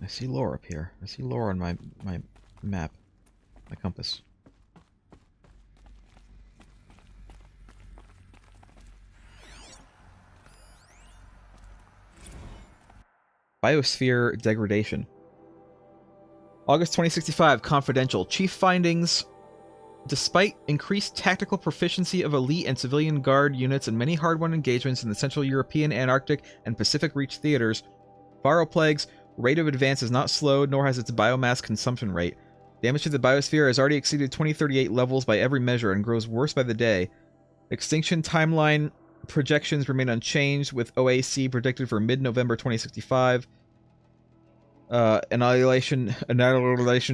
I see lore up here. I see lore on my map, my compass. Biosphere degradation. August 2065, confidential. Chief findings. Despite increased tactical proficiency of elite and civilian guard units and many hard-won engagements in the Central European, Antarctic, and Pacific Reach theaters, viral plague's rate of advance is not slowed, nor has its biomass consumption rate. Damage to the biosphere has already exceeded 2038 levels by every measure and grows worse by the day. Extinction timeline projections remain unchanged, with OAC predicted for mid-November 2065. Annihilation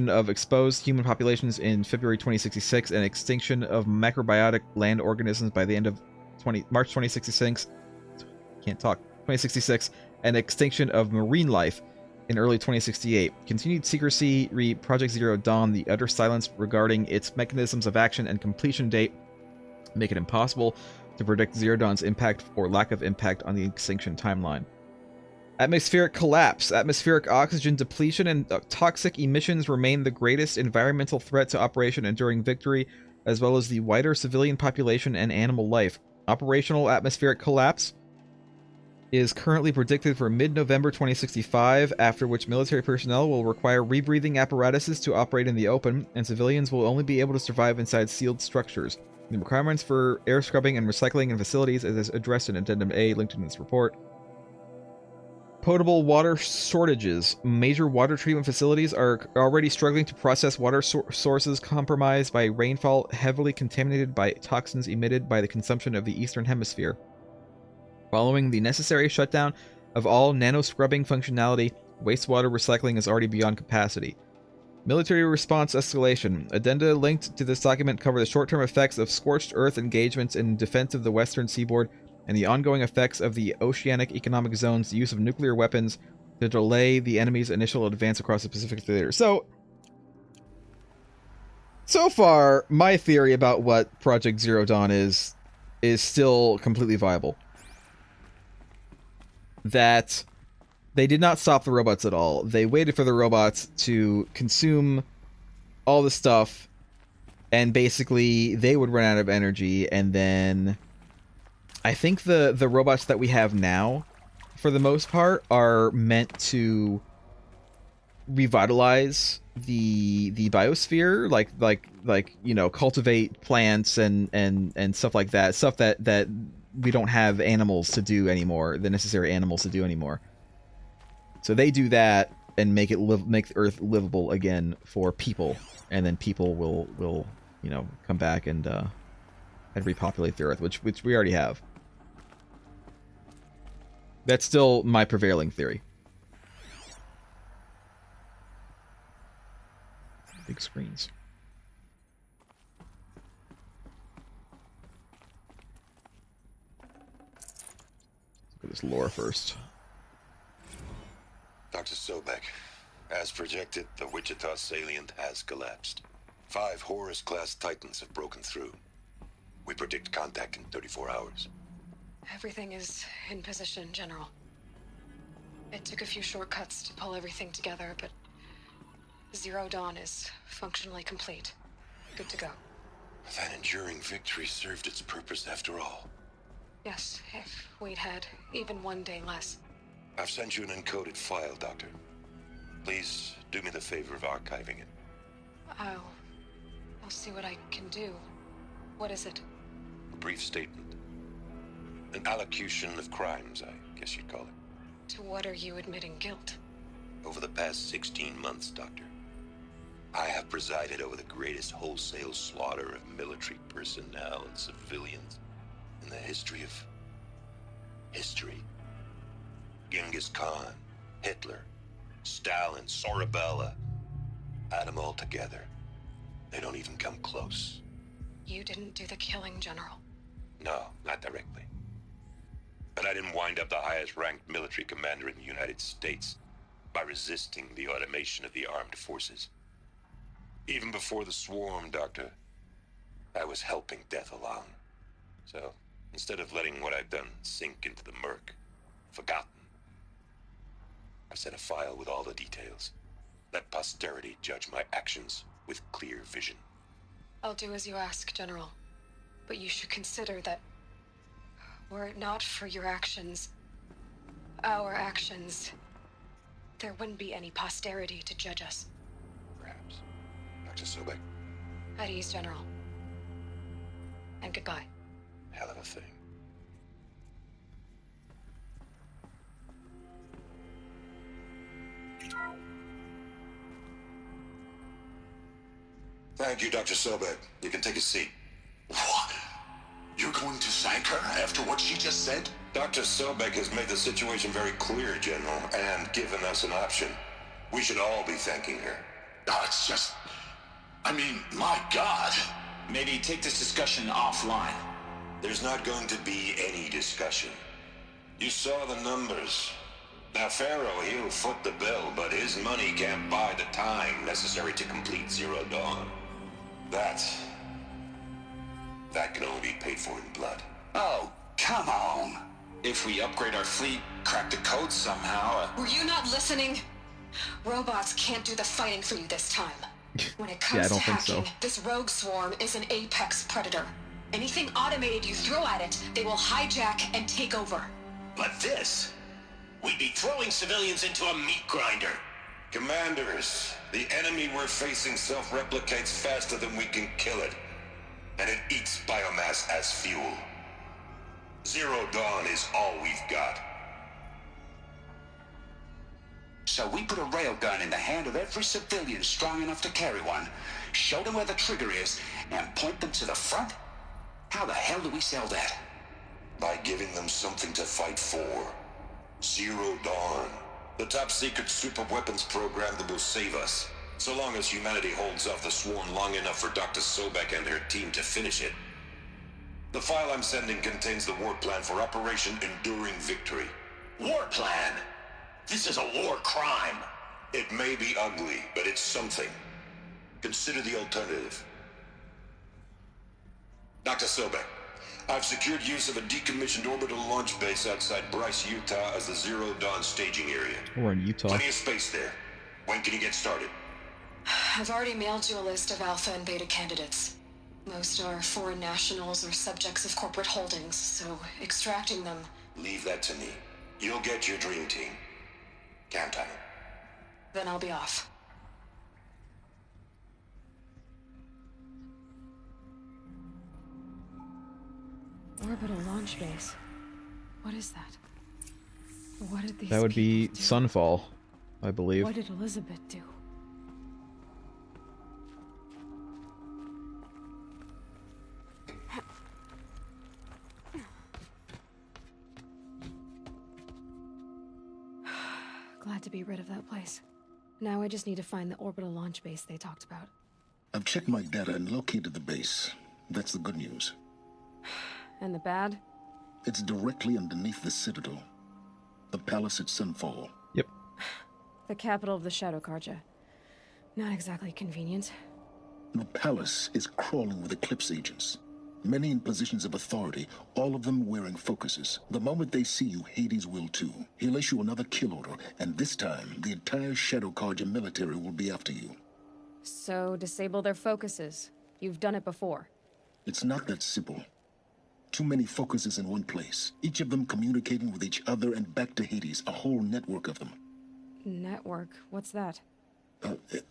of exposed human populations in February 2066, and extinction of macrobiotic land organisms by the end of March 2066. Can't talk. 2066, and extinction of marine life in early 2068. Continued secrecy re Project Zero Dawn, the utter silence regarding its mechanisms of action and completion date make it impossible to predict Zero Dawn's impact or lack of impact on the extinction timeline. Atmospheric collapse. Atmospheric oxygen depletion and toxic emissions remain the greatest environmental threat to Operation Enduring Victory, as well as the wider civilian population and animal life. Operational atmospheric collapse is currently predicted for mid-November 2065, after which military personnel will require rebreathing apparatuses to operate in the open, and civilians will only be able to survive inside sealed structures. The requirements for air scrubbing and recycling in facilities is addressed in Addendum A, linked in this report. Potable water shortages. Major water treatment facilities are already struggling to process water sources compromised by rainfall heavily contaminated by toxins emitted by the consumption of the Eastern Hemisphere. Following the necessary shutdown of all nano-scrubbing functionality, wastewater recycling is already beyond capacity. Military response escalation. Addenda linked to this document cover the short-term effects of scorched earth engagements in defense of the western seaboard and the ongoing effects of the Oceanic Economic Zone's use of nuclear weapons to delay the enemy's initial advance across the Pacific theater. So far, my theory about what Project Zero Dawn is still completely viable. That they did not stop the robots at all. They waited for the robots to consume all the stuff, and basically they would run out of energy, and then I think the robots that we have now, for the most part, are meant to revitalize the biosphere, like you know, cultivate plants and stuff like that, stuff that we don't have animals to do anymore, the necessary animals to do anymore. So they do that and make the Earth livable again for people, and then people will you know, come back and repopulate the Earth, which we already have. That's still my prevailing theory. Big screens. Look at this lore first. Dr. Sobek, as projected, the Wichita salient has collapsed. 5 Horus-class Titans have broken through. We predict contact in 34 hours. Everything is in position, General. It took a few shortcuts to pull everything together, but Zero Dawn is functionally complete. Good to go. That enduring victory served its purpose after all. Yes, if we'd had even one day less. I've sent you an encoded file, Doctor. Please do me the favor of archiving it. I'll see what I can do. What is it? A brief statement. An allocution of crimes, I guess you'd call it. To what are you admitting guilt? Over the past 16 months, Doctor, I have presided over the greatest wholesale slaughter of military personnel and civilians in the history of history. Genghis Khan, Hitler, Stalin, Sorabella. Add them all together. They don't even come close. You didn't do the killing, General. No, not directly. But I didn't wind up the highest-ranked military commander in the United States by resisting the automation of the armed forces. Even before the swarm, Doctor, I was helping death along. So, instead of letting what I've done sink into the murk, forgotten, I sent a file with all the details. Let posterity judge my actions with clear vision. I'll do as you ask, General. But you should consider that were it not for your actions, our actions, there wouldn't be any posterity to judge us. Perhaps. Dr. Sobek, At ease, General. And goodbye. hell of a thing. Thank you, Dr. Sobek. You can take a seat. What? You're going to thank her after what she just said? Dr. Sobek has made the situation very clear, General, and given us an option. We should all be thanking her. Oh, it's just... I mean, my God. Maybe take this discussion offline. There's not going to be any discussion. You saw the numbers. Now, Pharaoh, he'll foot the bill, but his money can't buy the time necessary to complete Zero Dawn. That can only be paid for in blood. Oh, come on. If we upgrade our fleet, crack the code somehow... Were you not listening? Robots can't do the fighting for you this time. When it comes Yeah, I don't to think so. hacking, this rogue swarm is an apex predator. Anything automated you throw at it, they will hijack and take over. But this... We'd be throwing civilians into a meat grinder. Commanders, the enemy we're facing self-replicates faster than we can kill it. And it eats biomass as fuel. Zero Dawn is all we've got. So we put a railgun in the hand of every civilian strong enough to carry one, show them where the trigger is, and point them to the front? How the hell do we sell that? By giving them something to fight for. Zero Dawn. The top-secret super-weapons program that will save us. So long as humanity holds off the swarm long enough for Dr. Sobek and her team to finish it. The file I'm sending contains the war plan for Operation Enduring Victory. War plan? This is a war crime. It may be ugly, but it's something. Consider the alternative. Dr. Sobek, I've secured use of a decommissioned orbital launch base outside Bryce, Utah as the Zero Dawn staging area. We're in Utah. Plenty of space there. When can you get started? I've already mailed you a list of alpha and beta candidates. Most are foreign nationals or subjects of corporate holdings, so extracting them... Leave that to me. You'll get your dream team. Count on it. Then I'll be off. Orbital launch base. What is that? What did these That would be people do? Sunfall, I believe. What did Elizabeth do? Glad to be rid of that place. Now I just need to find the orbital launch base they talked about. I've checked my data and located the base. That's the good news. And the bad? It's directly underneath the Citadel. The palace at Sunfall. Yep. The capital of the Shadow Carja. Not exactly convenient. The palace is crawling with Eclipse agents. Many in positions of authority, all of them wearing focuses. The moment they see you, Hades will too. He'll issue another kill order, and this time, the entire Shadow Carja military will be after you. So, disable their focuses. You've done it before. It's not that simple. Too many focuses in one place, each of them communicating with each other and back to Hades, a whole network of them. Network? What's that?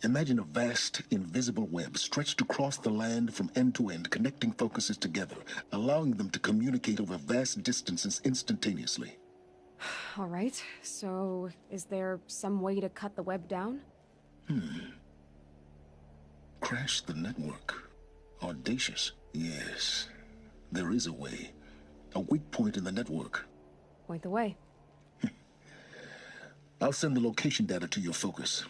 Imagine a vast, invisible web stretched across the land from end to end, connecting focuses together, allowing them to communicate over vast distances instantaneously. All right, so is there some way to cut the web down? Crash the network. Audacious. Yes, there is a way. A weak point in the network. Point the way. I'll send the location data to your focus.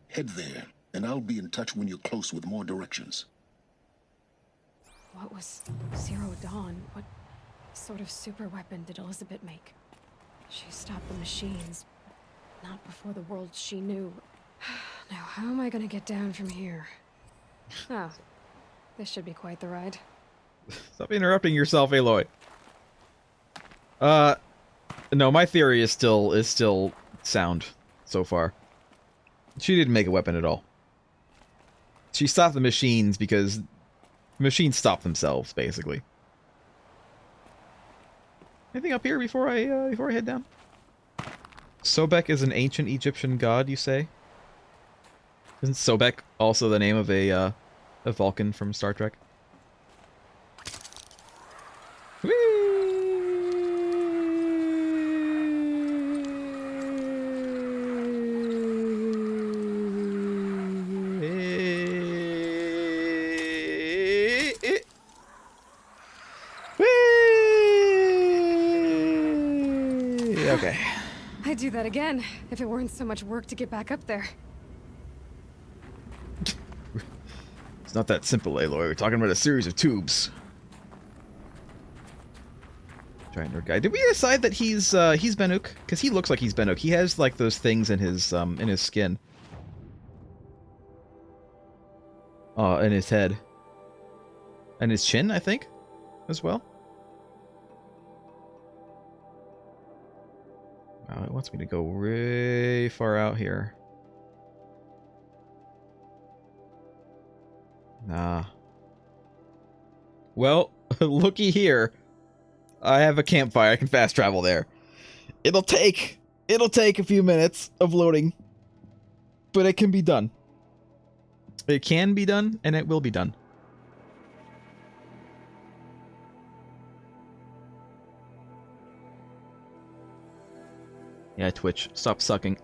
Head there, and I'll be in touch when you're close with more directions. What was Zero Dawn? What sort of super weapon did Elizabeth make? She stopped the machines, but not before the world she knew. Now, how am I gonna get down from here? Oh, this should be quite the ride. Stop interrupting yourself, Aloy. No, my theory is still sound. so far. She didn't make a weapon at all. She stopped the machines because machines stop themselves, basically. Anything up here before I head down? Sobek is an ancient Egyptian god, you say? Isn't Sobek also the name of a Vulcan from Star Trek? Okay. I'd do that again if it weren't so much work to get back up there. It's not that simple, Aloy. We're talking about a series of tubes. Giant nerd guy. Did we decide that he's Banuk? Because he looks like he's Banuk. He has like those things in his skin. In his head. And his chin, I think, as well. Wow, it wants me to go way far out here. Nah. Well, looky here. I have a campfire. I can fast travel there. It'll take a few minutes of loading, but it can be done. It can be done, and it will be done. Yeah, Twitch, stop sucking.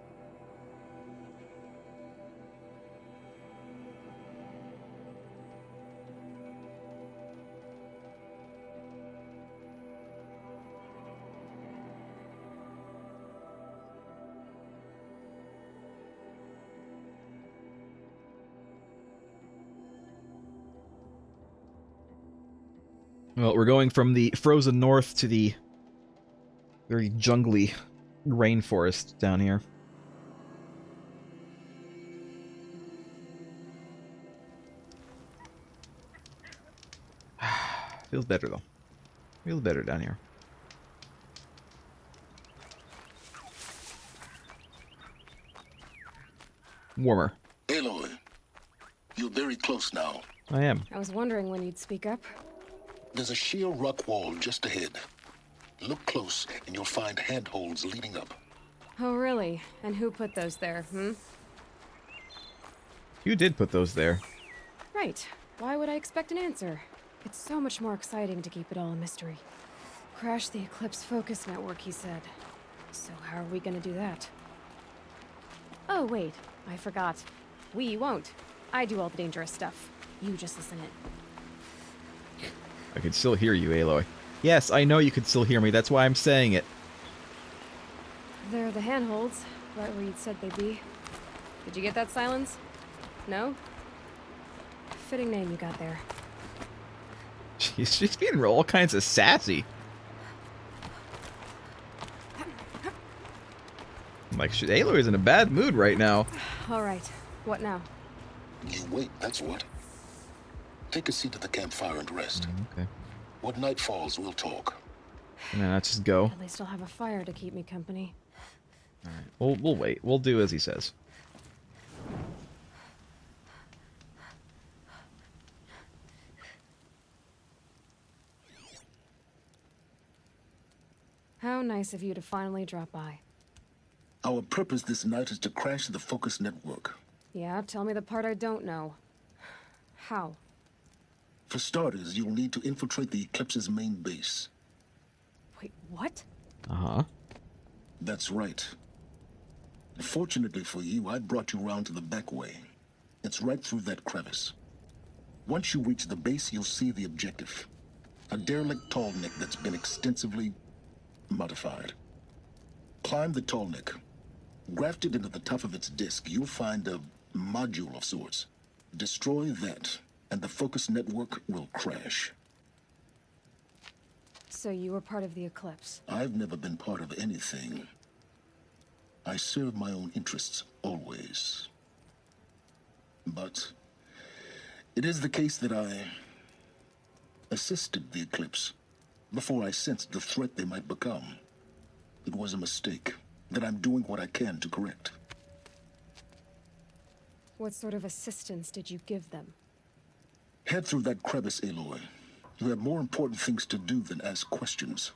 Well, we're going from the frozen north to the very jungly rainforest down here. Feels better though. Feels better down here. Warmer. Aloy, you're very close now. I am. I was wondering when you'd speak up. There's a sheer rock wall just ahead. Look close, and you'll find handholds leading up. Oh, really? And who put those there, You did put those there. Right. Why would I expect an answer? It's so much more exciting to keep it all a mystery. Crash the Eclipse focus network, he said. So how are we gonna do that? Oh, wait. I forgot. We won't. I do all the dangerous stuff. You just listen in. I can still hear you, Aloy. Yes, I know you can still hear me. That's why I'm saying it. They're the handholds, right where you'd said they'd be. Did you get that, Silence? No? Fitting name you got there. She's being all kinds of sassy. I'm like, Aloy's in a bad mood right now. All right. What now? You wait, that's what. Take a seat at the campfire and rest. Okay. When night falls, we'll talk. Nah, let's just go. At least I'll have a fire to keep me company. Alright, we'll wait. We'll do as he says. How nice of you to finally drop by. Our purpose this night is to crash the focus network. Yeah, tell me the part I don't know. How? For starters, you'll need to infiltrate the Eclipse's main base. Wait, what? Uh-huh. That's right. Fortunately for you, I brought you round to the back way. It's right through that crevice. Once you reach the base, you'll see the objective. A derelict tall neck that's been extensively modified. Climb the tall neck. Grafted into the top of its disk, you'll find a module of sorts. Destroy that, and the focus network will crash. So you were part of the Eclipse. I've never been part of anything. I serve my own interests, always. But it is the case that I assisted the Eclipse before I sensed the threat they might become. It was a mistake that I'm doing what I can to correct. What sort of assistance did you give them? Head through that crevice, Aloy. You have more important things to do than ask questions.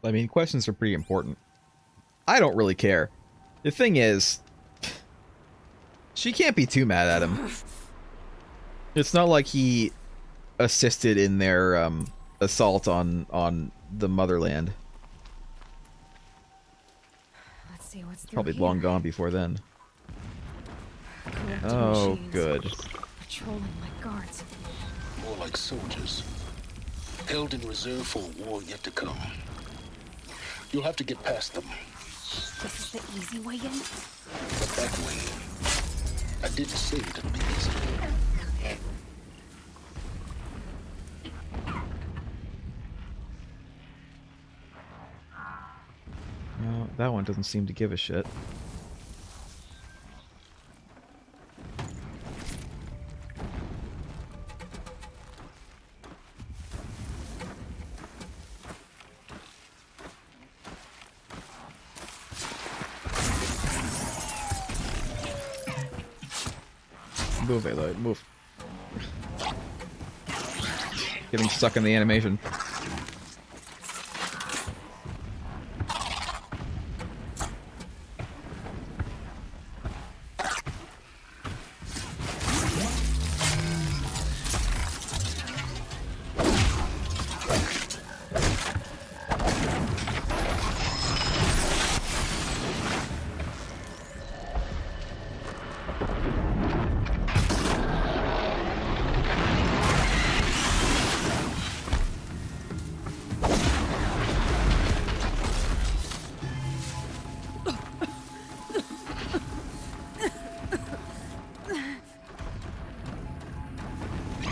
I mean, questions are pretty important. I don't really care. The thing is, she can't be too mad at him. It's not like he assisted in their assault on the motherland. Let's see what's through Probably here. long gone before then. Corrupted Oh, machines. good. Patrolling like guards. More like soldiers. Held in reserve for a war yet to come. You'll have to get past them. This is the easy way in? The back way. I didn't say it'd be easy. No, that one doesn't seem to give a shit. Move, Aloy, move. Getting stuck in the animation.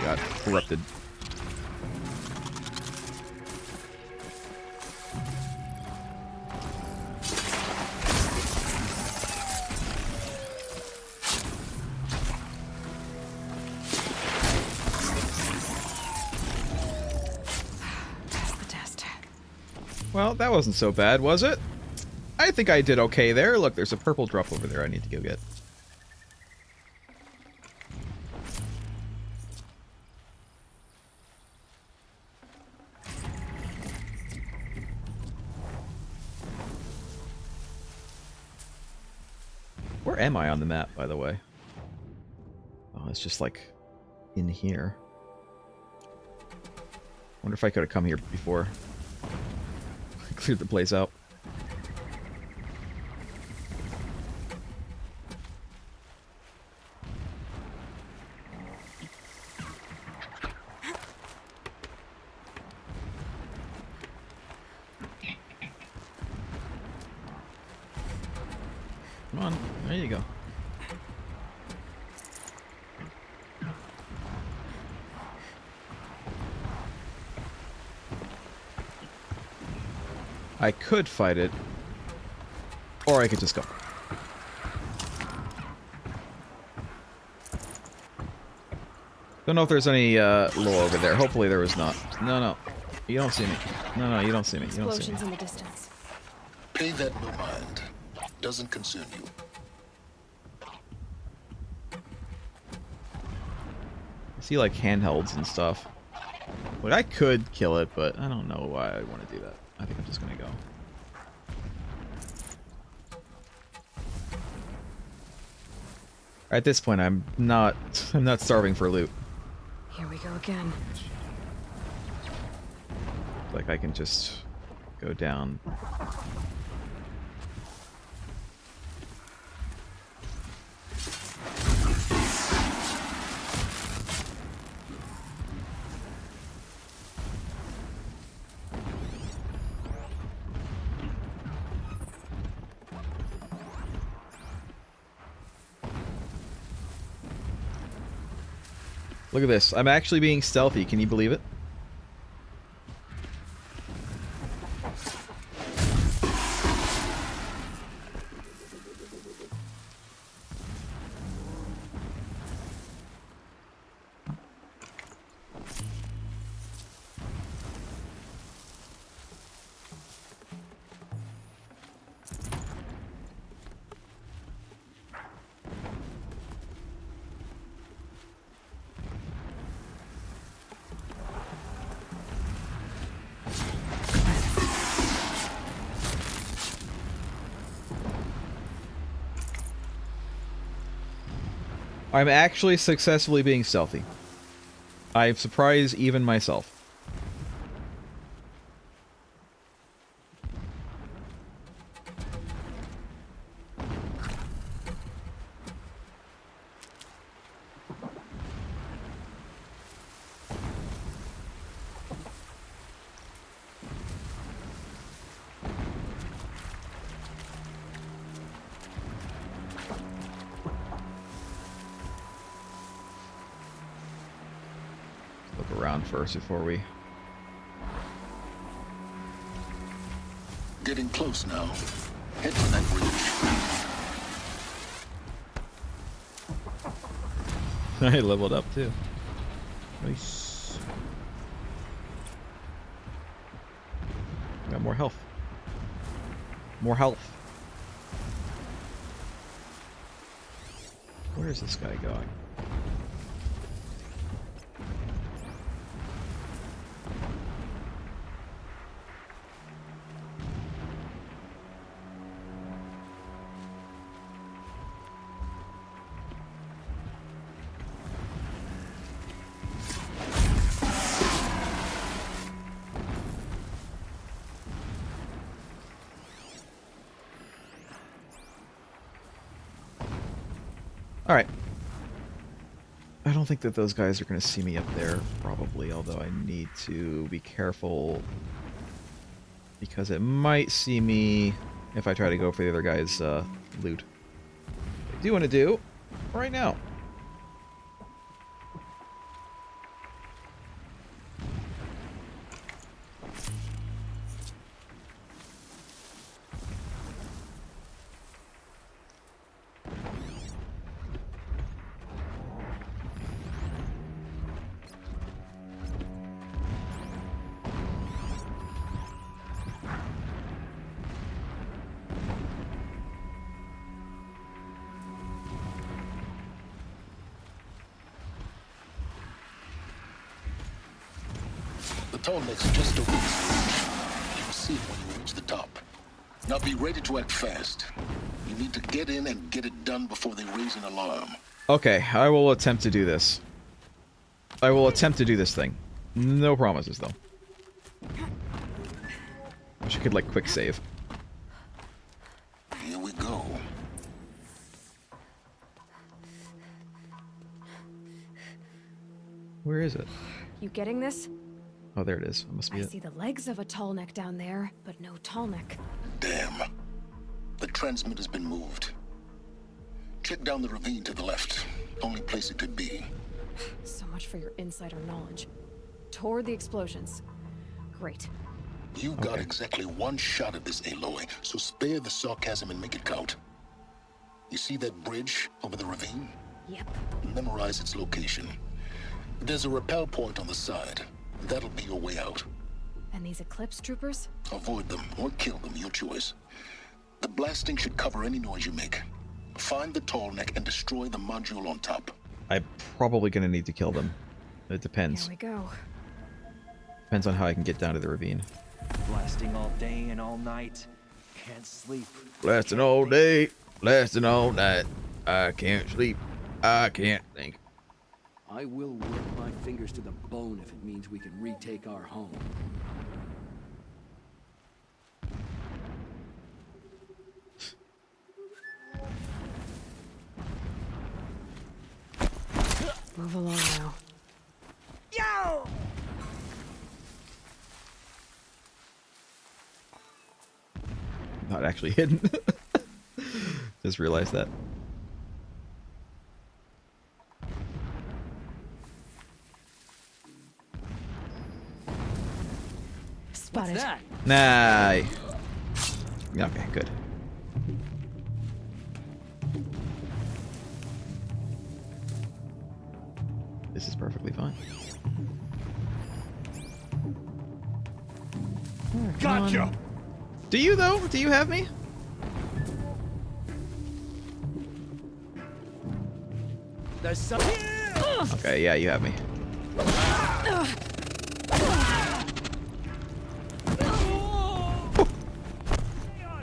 Got corrupted. That's the test. Well, that wasn't so bad, was it? I think I did okay there. Look, there's a purple drop over there I need to go get. Where am I on the map, by the way? Oh, it's just like in here. Wonder if I could have come here before. Cleared the place out. Come on, there you go. I could fight it, or I could just go. Don't know if there's any low over there. Hopefully there was not. No, no, you don't see me. No, no, you don't see me. You don't see me. Explosions in the distance. Pay that no mind. Doesn't concern you. I see like handhelds and stuff. Like I could kill it, but I don't know why I want to do that. I think I'm just gonna go. At this point, I'm not starving for loot. Here we go again. Like I can just go down. Look at this. I'm actually being stealthy. Can you believe it? I'm actually successfully being stealthy. I've surprised even myself. Look around first before we... Getting close now. Head for that bridge. I leveled up too. Nice. Got more health. More health. Where is this guy going? Alright. I don't think that those guys are going to see me up there, probably, although I need to be careful because it might see me if I try to go for the other guy's loot. What I do want to do right now. The tall neck's just over this ridge. You'll see it when you reach the top. Now be ready to act fast. You need to get in and get it done before they raise an alarm. Okay, I will attempt to do this. I will attempt to do this thing. No promises, though. Wish I could, like, quick save. Here we go. Where is it? You getting this? Oh, there it is. It must be I it. see the legs of a tall neck down there, but no tall neck. Damn. The transmitter's been moved. Check down the ravine to the left. Only place it could be. So much for your insider knowledge. Toward the explosions. Great. You got exactly one shot at this, Aloy, so spare the sarcasm and make it count. You see that bridge over the ravine? Yep. Memorize its location. There's a rappel point on the side. That'll be your way out. And these Eclipse troopers? Avoid them or kill them, your choice. The blasting should cover any noise you make. Find the tall neck and destroy the module on top. I'm probably going to need to kill them. It depends. Here we go. Depends on how I can get down to the ravine. Blasting all day and all night. Can't sleep. Blasting all day, blasting all night. I can't sleep. I can't think. I will work my fingers to the bone if it means we can retake our home. Move along now. Not actually hidden. Just realized that. Spotted. What's that? Nah. Okay, good. This is perfectly fine. Gotcha! Do you, though? Do you have me? There's some. Okay, yeah, you have me. On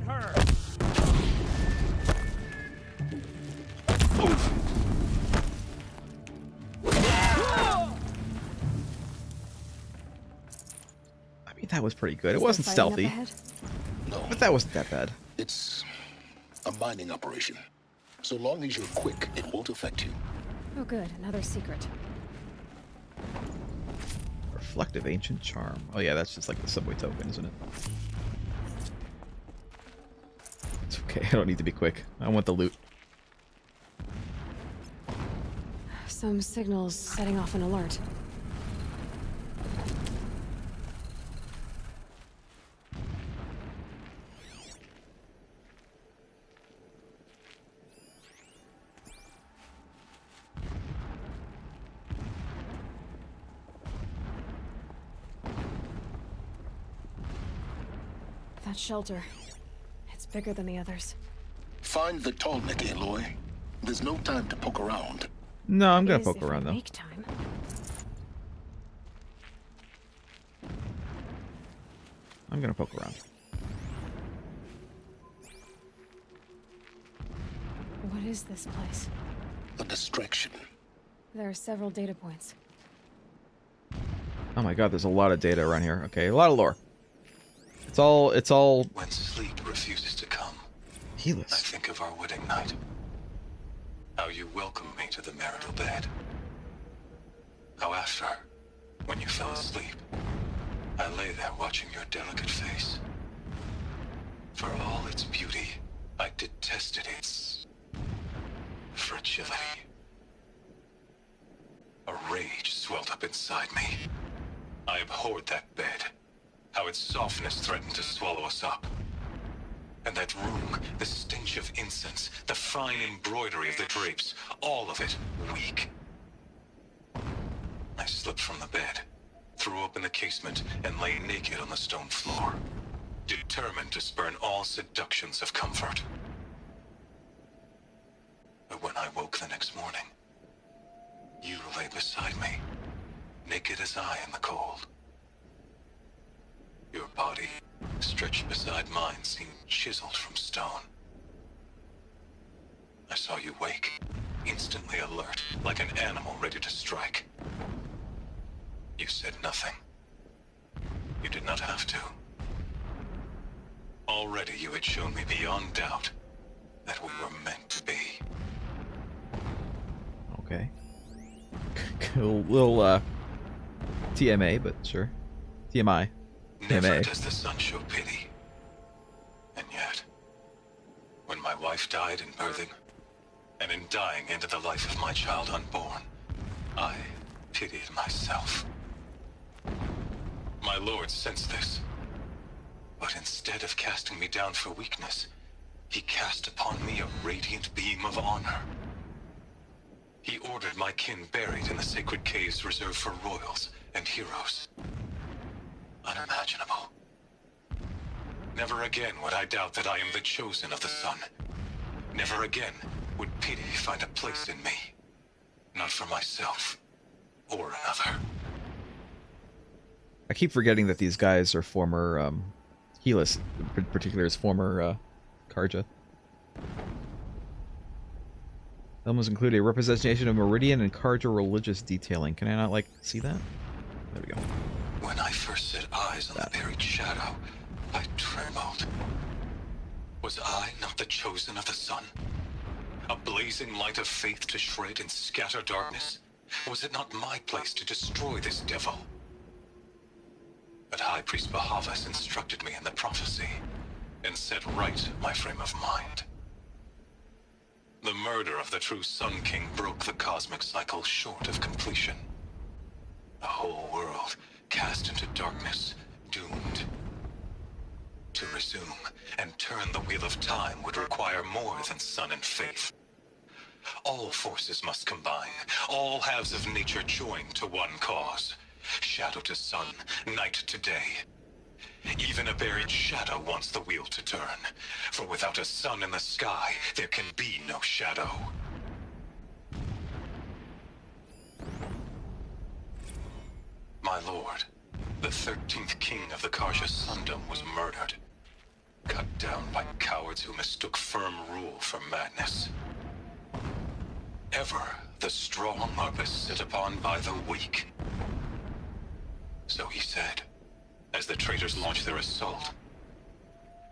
her! was pretty good. It Is there wasn't fighting up stealthy, ahead? No, but that wasn't that bad. it's a mining operation. So long as you're quick, it won't affect you. Oh, good. Another secret. Reflective ancient charm. Oh yeah, that's just like the subway token, isn't it? It's okay. I don't need to be quick. I want the loot. Some signals setting off an alert. That shelter. It's bigger than the others. Find the tall neck, Aloy. There's no time to poke around. No, I'm gonna Is poke if around we though. Make time. I'm gonna poke around. What is this place? A distraction. There are several data points. Oh my god, there's a lot of data around here. Okay, a lot of lore. It's all When sleep refuses to come, I Helis. think of our wedding night. How you welcomed me to the marital bed. How after, when you fell asleep, I lay there watching your delicate face. For all its beauty, I detested its fragility. A rage swelled up inside me. I abhorred that bed. How its softness threatened to swallow us up. And that room, the stench of incense, the fine embroidery of the drapes, all of it weak. I slipped from the bed, threw open the casement, and lay naked on the stone floor, determined to spurn all seductions of comfort. But when I woke the next morning, you lay beside me, naked as I in the cold. Your body, stretched beside mine, seemed chiseled from stone. I saw you wake, instantly alert, like an animal ready to strike. You said nothing. You did not have to. Already you had shown me beyond doubt that we were meant to be. Okay. Cool little TMA, but sure. TMI. Never TMA. does the sun show pity. And yet, when my wife died in birthing, and in dying into the life of my child unborn, I pitied myself. My lord sensed this. But instead of casting me down for weakness, he cast upon me a radiant beam of honor. He ordered my kin buried in the sacred caves reserved for royals and heroes. Unimaginable. Never again would I doubt that I am the chosen of the sun. Never again would pity find a place in me. Not for myself, or another. I keep forgetting that these guys are former Helis, in particular is former Karja. Elements include a representation of Meridian and Karja religious detailing. Can I not, like, see that? There we go. When I first set eyes on the buried shadow, I trembled. Was I not the chosen of the sun? A blazing light of faith to shred and scatter darkness? Was it not my place to destroy this devil? But High Priest Bahavas instructed me in the prophecy, and set right my frame of mind. The murder of the true Sun King broke the cosmic cycle short of completion. A whole world cast into darkness, doomed. To resume and turn the wheel of time would require more than sun and faith. All forces must combine, all halves of nature join to one cause. Shadow to sun, night to day. Even a buried shadow wants the wheel to turn, for without a sun in the sky, there can be no shadow. My lord, the 13th king of the Karja Sundom was murdered. Cut down by cowards who mistook firm rule for madness. Ever the strong are beset upon by the weak. So he said, as the traitors launched their assault.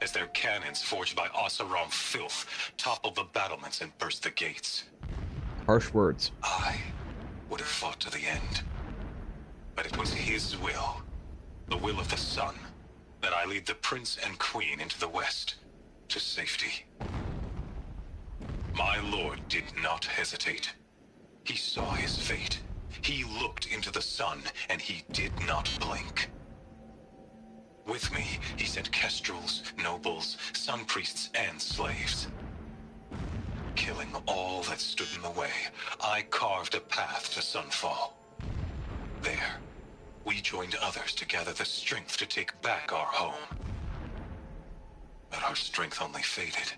As their cannons, forged by Oseram filth, toppled the battlements and burst the gates. Harsh words. I would have fought to the end. But it was his will, the will of the sun, that I lead the prince and queen into the west, to safety. My lord did not hesitate. He saw his fate. He looked into the sun, and he did not blink. With me, he sent kestrels, nobles, sun priests, and slaves. Killing all that stood in the way, I carved a path to Sunfall. There, we joined others to gather the strength to take back our home. But our strength only faded,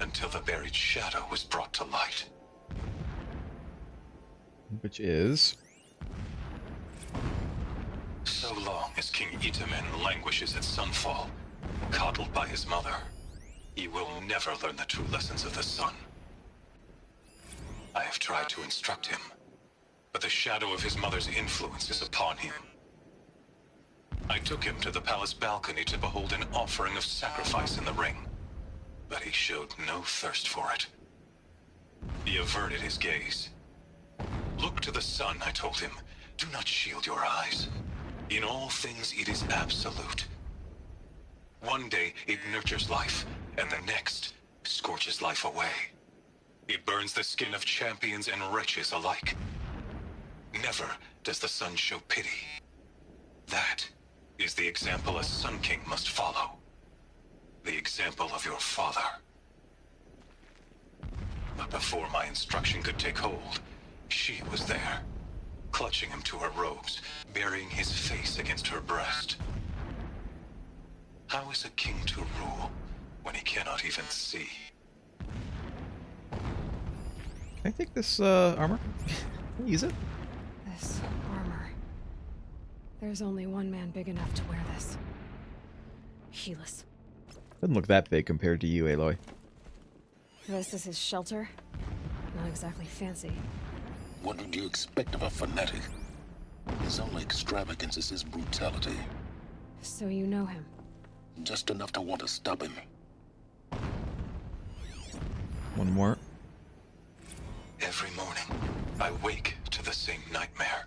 until the buried shadow was brought to light. Which is... So long as King Itamen languishes at Sunfall, coddled by his mother, he will never learn the true lessons of the sun. I have tried to instruct him, but the shadow of his mother's influence is upon him. I took him to the palace balcony to behold an offering of sacrifice in the ring, but he showed no thirst for it. He averted his gaze. Look to the sun, I told him. Do not shield your eyes. In all things, it is absolute. One day, it nurtures life, and the next, scorches life away. It burns the skin of champions and wretches alike. Never does the sun show pity. That is the example a Sun King must follow. The example of your father. But before my instruction could take hold, she was there, clutching him to her robes, burying his face against her breast. How is a king to rule when he cannot even see? Can I take this armor? Can I use it? This armor. There's only one man big enough to wear this. Helis. Doesn't look that big compared to you, Aloy. This is his shelter. Not exactly fancy. What would you expect of a fanatic? His only extravagance is his brutality. So you know him? Just enough to want to stop him. One more. Every morning, I wake to the same nightmare.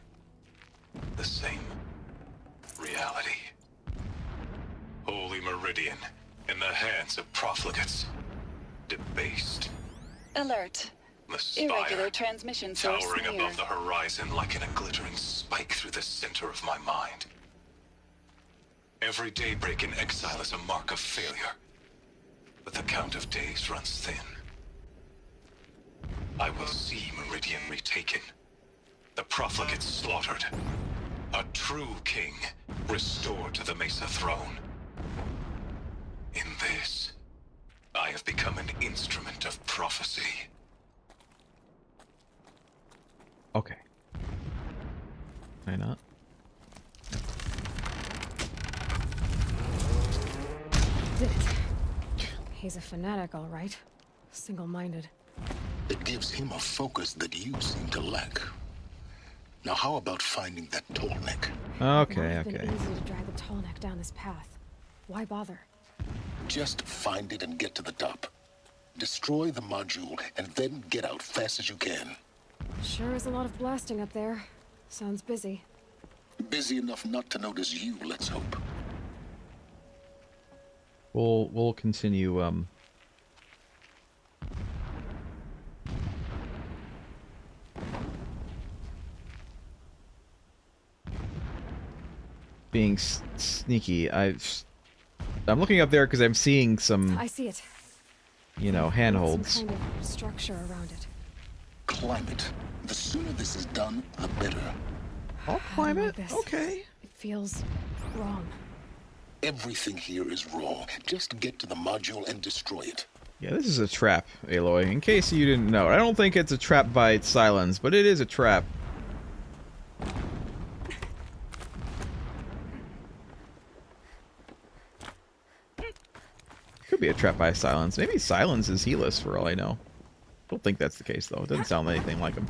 The same reality. Holy Meridian, in the hands of profligates. Debased. Alert. The spire, Irregular transmission source towering near. above the horizon like in a glittering spike through the center of my mind. Every daybreak in exile is a mark of failure, but the count of days runs thin. I will see Meridian retaken, the profligates slaughtered, a true king restored to the Mesa throne. In this, I have become an instrument of prophecy. Okay. Can I not? Did it. He's a fanatic, all right. Single-minded. It gives him a focus that you seem to lack. Now how about finding that tall neck? Okay, It would have okay. been easy to drag the tall neck down this path. Why bother? Just find it and get to the top. Destroy the module and then get out fast as you can. Sure is a lot of blasting up there. Sounds busy. Busy enough not to notice you, let's hope. We'll continue being sneaky. I'm looking up there because I'm seeing some, I see it. you know, handholds. Some kind of structure around it. Climb it. The sooner this is done, the better. I'll I climb don't it. like this. Okay. It feels wrong. Everything here is wrong. Just get to the module and destroy it. Yeah, this is a trap, Aloy. In case you didn't know, I don't think it's a trap by silence, but it is a trap. Could be a trap by silence. Maybe silence is Helis for all I know. Don't think that's the case though. It doesn't sound anything like him.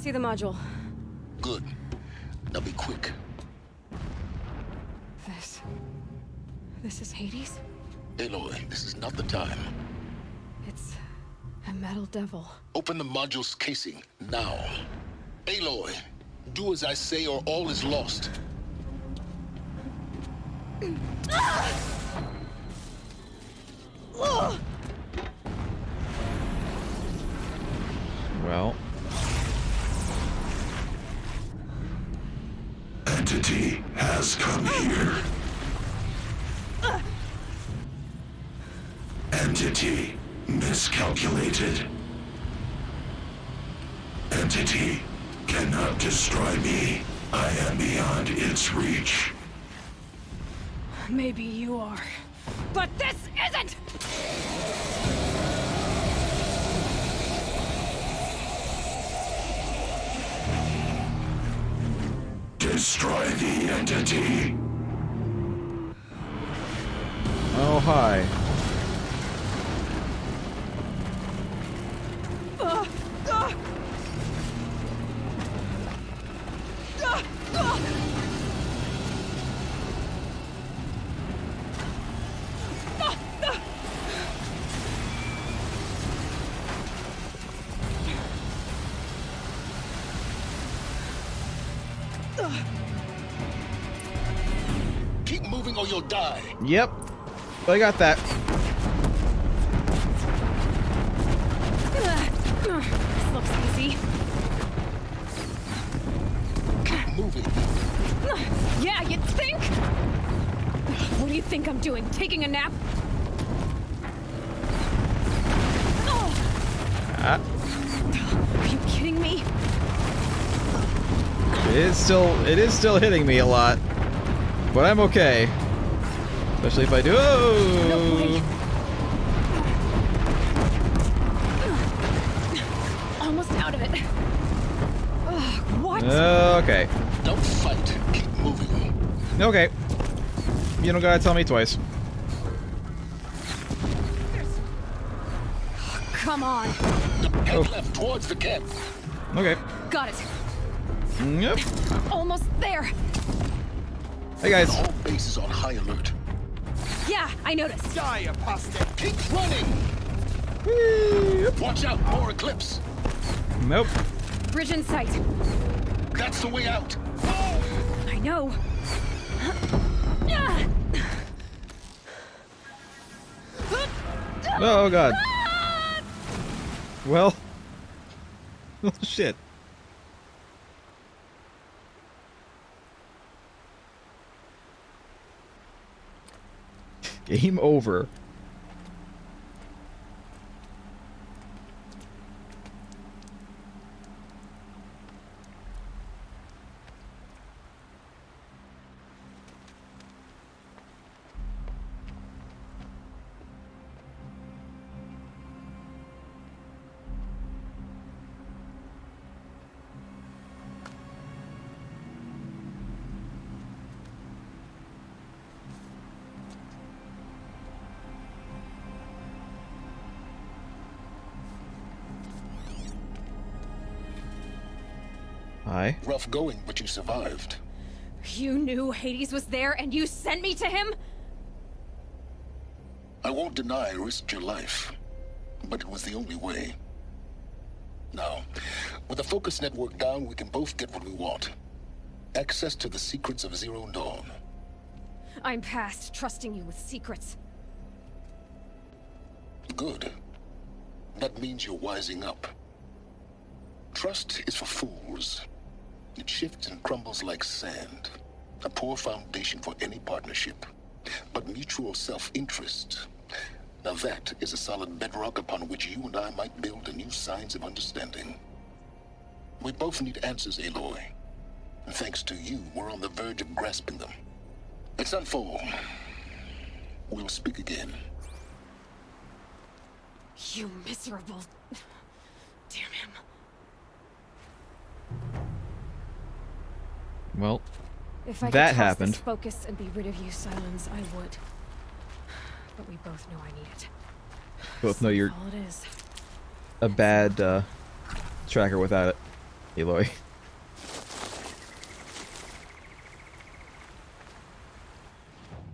see the module. Good. Now be quick. This is Hades? Aloy, this is not the time. It's a metal devil. Open the module's casing, now. Aloy, do as I say or all is lost. Well. Entity has come here. Entity miscalculated. Entity cannot destroy me. I am beyond its reach. Maybe you are. But this isn't! Destroy the entity. Oh, hi. Keep moving or you'll die. Yep. I got that. This looks easy. Keep moving. Yeah, you'd think? What do you think I'm doing? Taking a nap? Ah. Are you kidding me? It is still hitting me a lot. But I'm okay. Especially if I do. Oh! No way. Almost out of it. What? Okay. Don't fight. Keep moving. Okay. You don't gotta tell me twice. Come on. Head left towards the camp. Okay. Got it. Yep. Almost there. Hey guys. The whole base is on high alert. Yeah, I noticed. Die, apostate. Keep running. Watch out, more eclipse. Nope. Bridge in sight. That's the way out. I know. Oh god. Well. Oh shit. Game over. Hi. Rough going, but you survived. You knew Hades was there and you sent me to him? I won't deny I risked your life, but it was the only way. Now, with the focus network down, we can both get what we want. Access to the secrets of Zero Dawn. I'm past trusting you with secrets. Good. That means you're wising up. Trust is for fools. It shifts and crumbles like sand. A poor foundation for any partnership. But mutual self-interest, now that is a solid bedrock upon which you and I might build a new science of understanding. We both need answers, Aloy. And thanks to you, we're on the verge of grasping them. Let's unfold. We'll speak again. You miserable... Damn him. Well, If I that could toss happened. this focus and be rid of you, Silence, I would. But we both know I need it. Both know you're All it is. a bad tracker without it. Aloy. Have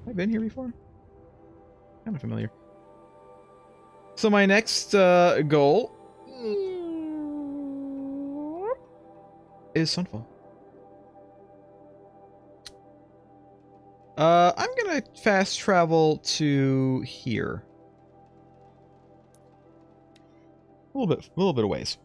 I been here before? Kind of familiar. So my next goal is Sunfall. I'm gonna fast travel to here. A little bit of ways.